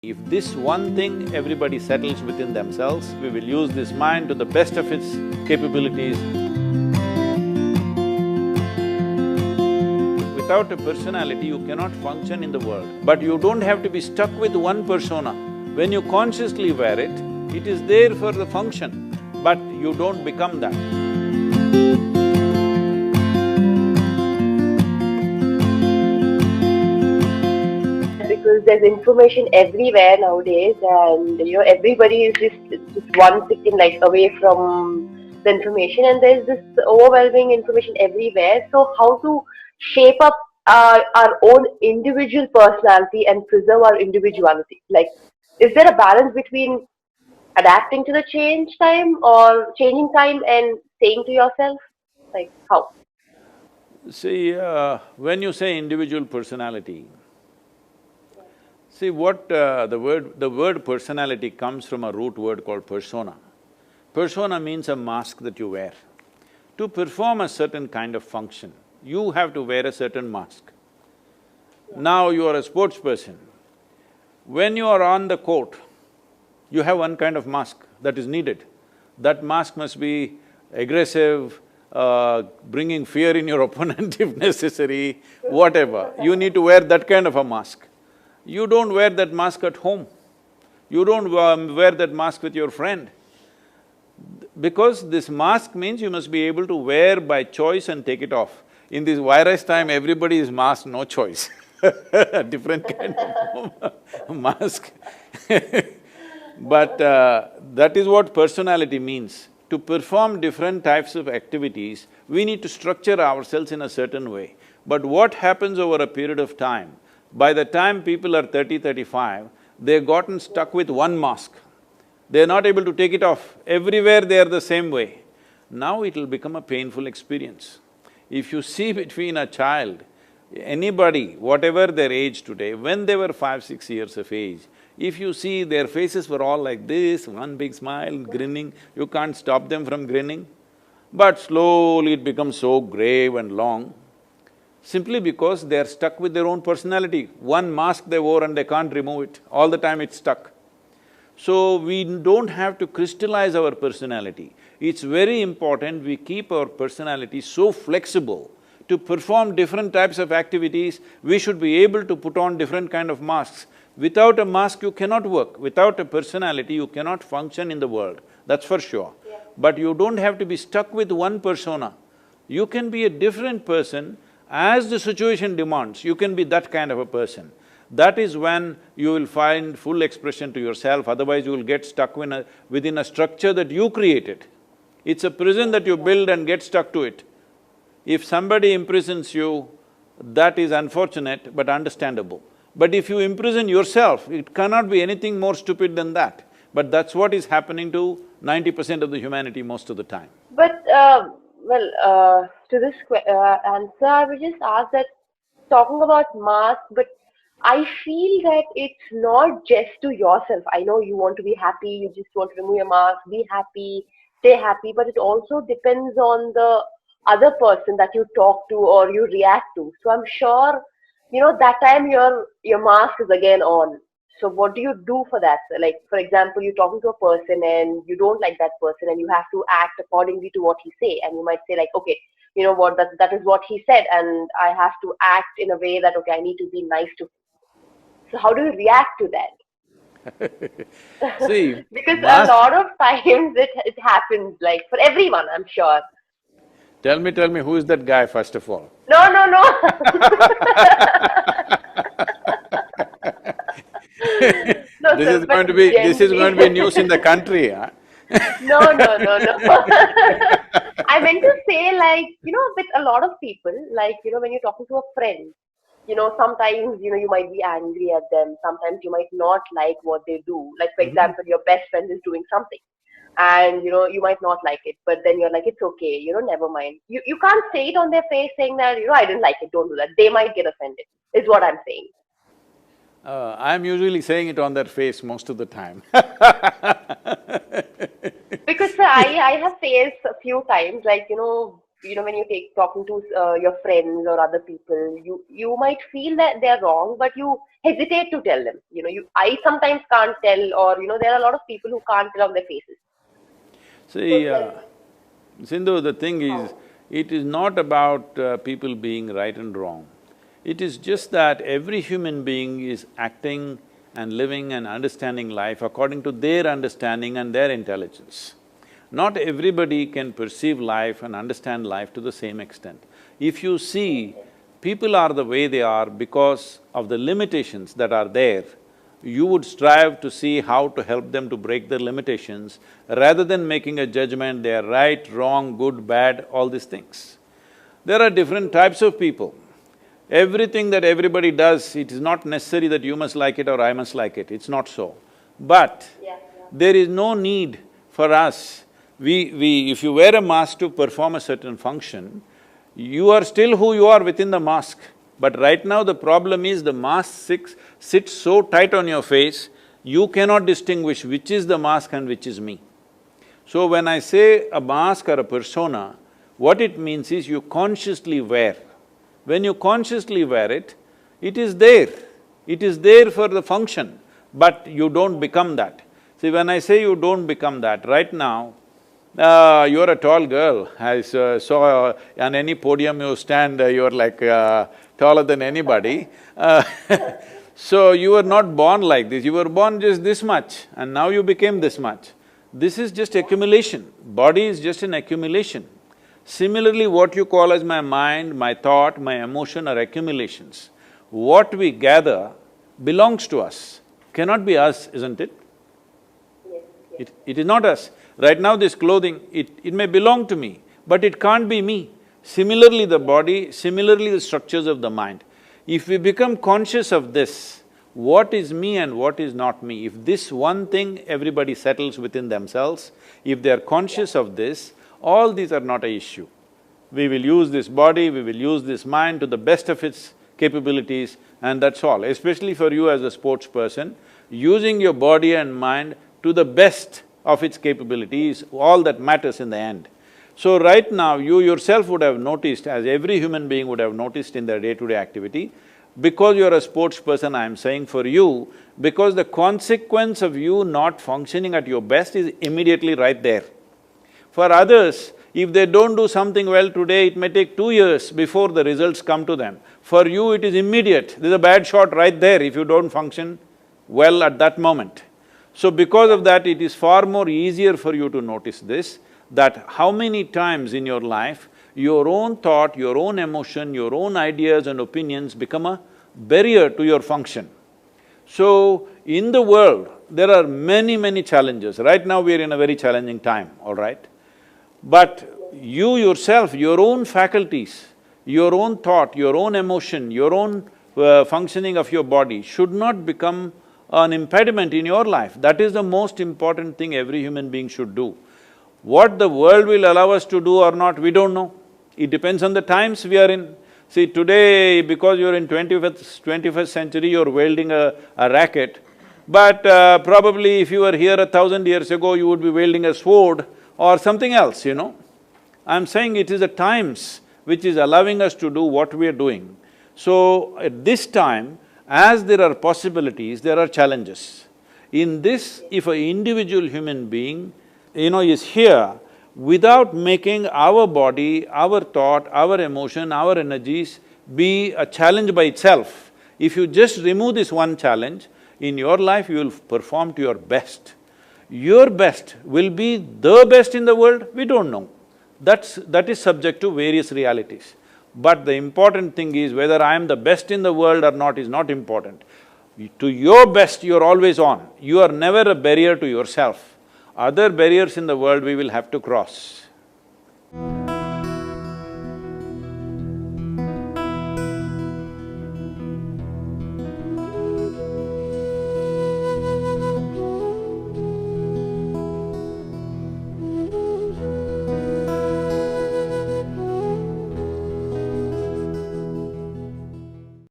If this one thing everybody settles within themselves, we will use this mind to the best of its capabilities. Without a personality, you cannot function in the world. But you don't have to be stuck with one persona. When you consciously wear it, it is there for the function, but you don't become that. Because there's information everywhere nowadays, and everybody is just one second like away from the information, and there's this overwhelming information everywhere. So how to shape up our own individual personality and preserve our individuality? Like, is there a balance between adapting to the change time or changing time and staying to yourself? Like how? See, when you say individual personality, see what the word personality comes from a root word called persona. Persona means a mask that you wear. To perform a certain kind of function, you have to wear a certain mask. Now you are a sports person. When you are on the court, you have one kind of mask that is needed. That mask must be aggressive, bringing fear in your opponent if necessary, whatever. You need to wear that kind of a mask. You don't wear that mask at home. You don't wear that mask with your friend. Because this mask means you must be able to wear by choice and take it off. In this virus time, everybody is masked, no choice different kind of mask But that is what personality means. To perform different types of activities, we need to structure ourselves in a certain way. But what happens over a period of time, by the time people are 30, 35, they've gotten stuck with one mask. They're not able to take it off. Everywhere they are the same way. Now it'll become a painful experience. If you see between a child, anybody, whatever their age today, when they were 5, 6 years of age, if you see their faces were all like this, one big smile, grinning, you can't stop them from grinning. But slowly it becomes so grave and long, simply because they are stuck with their own personality. One mask they wore and they can't remove it, all the time it's stuck. So we don't have to crystallize our personality. It's very important we keep our personality so flexible. To perform different types of activities, we should be able to put on different kind of masks. Without a mask, you cannot work. Without a personality, you cannot function in the world, that's for sure. Yeah. But you don't have to be stuck with one persona. You can be a different person as the situation demands, you can be that kind of a person. That is when you will find full expression to yourself, otherwise you will get stuck within a structure that you created. It's a prison that you build and get stuck to it. If somebody imprisons you, that is unfortunate but understandable. But if you imprison yourself, it cannot be anything more stupid than that. But that's what is happening to 90% of the humanity most of the time. But to this answer, I would just ask that, talking about mask, but I feel that it's not just to yourself. I know you want to be happy, you just want to remove your mask, be happy, stay happy, but it also depends on the other person that you talk to or you react to. So I'm sure, that time your mask is again on. So what do you do for that? Like, for example, you're talking to a person and you don't like that person and you have to act accordingly to what he say, and you might say like, okay, you know what, that is what he said, and I have to act in a way that, okay, I need to be nice to him. So how do you react to that? See, Because a mask… lot of times it happens, like for everyone, I'm sure. Tell me, who is that guy first of all? No, no, no. No, This sir, is but going to be… this is going to be generally. news in the country, huh? No, no, no, no. I meant to say, like, with a lot of people, like, when you're talking to a friend, sometimes, you might be angry at them. Sometimes you might not like what they do. Like, for example, your best friend is doing something and, you might not like it, but then you're like, it's okay, never mind. You can't say it on their face saying that, I didn't like it, don't do that. They might get offended, is what I'm saying. I'm usually saying it on their face most of the time Because sir, I have faced a few times, like, when you take talking to your friends or other people, you might feel that they're wrong, but you hesitate to tell them. I sometimes can't tell, or there are a lot of people who can't tell on their faces. So See, Sindhu, the thing is, it is not about people being right and wrong. It is just that every human being is acting and living and understanding life according to their understanding and their intelligence. Not everybody can perceive life and understand life to the same extent. If you see, people are the way they are because of the limitations that are there, you would strive to see how to help them to break their limitations rather than making a judgment, they are right, wrong, good, bad, all these things. There are different types of people. Everything that everybody does, it is not necessary that you must like it or I must like it, it's not so. But there is no need for us, if you wear a mask to perform a certain function, you are still who you are within the mask. But right now the problem is the mask sits so tight on your face, you cannot distinguish which is the mask and which is me. So when I say a mask or a persona, what it means is you consciously wear. When you consciously wear it, it is there. It is there for the function, but you don't become that. See, when I say you don't become that, right now, you're a tall girl. I saw on any podium you stand, you're like taller than anybody. So you were not born like this, you were born just this much and now you became this much. This is just accumulation, body is just an accumulation. Similarly, what you call as my mind, my thought, my emotion are accumulations. What we gather belongs to us, cannot be us, isn't it? yes. It is not us. Right now this clothing, it may belong to me, but it can't be me. Similarly the body, similarly the structures of the mind. If we become conscious of this, what is me and what is not me, if this one thing everybody settles within themselves, if they are conscious of this, all these are not an issue. We will use this body, we will use this mind to the best of its capabilities and that's all. Especially for you as a sports person, using your body and mind to the best of its capabilities, all that matters in the end. So right now, you yourself would have noticed, as every human being would have noticed in their day-to-day activity, because you're a sports person, I'm saying for you, because the consequence of you not functioning at your best is immediately right there. For others, if they don't do something well today, it may take 2 years before the results come to them. For you, it is immediate, there's a bad shot right there if you don't function well at that moment. So because of that, it is far more easier for you to notice this, that how many times in your life, your own thought, your own emotion, your own ideas and opinions become a barrier to your function. So, in the world, there are many challenges. Right now we are in a very challenging time, all right? But you yourself, your own faculties, your own thought, your own emotion, your own functioning of your body should not become an impediment in your life. That is the most important thing every human being should do. What the world will allow us to do or not, we don't know. It depends on the times we are in. See, today, because you're in 21st century, you're wielding a racket, but probably if you were here 1,000 years ago, you would be wielding a sword or something else, I'm saying it is the times which is allowing us to do what we are doing. So, at this time, as there are possibilities, there are challenges. In this, if an individual human being, is here, without making our body, our thought, our emotion, our energies be a challenge by itself, if you just remove this one challenge, in your life you will perform to your best. Your best will be the best in the world, we don't know. That is subject to various realities. But the important thing is whether I am the best in the world or not is not important. To your best, you're always on. You are never a barrier to yourself. Other barriers in the world we will have to cross.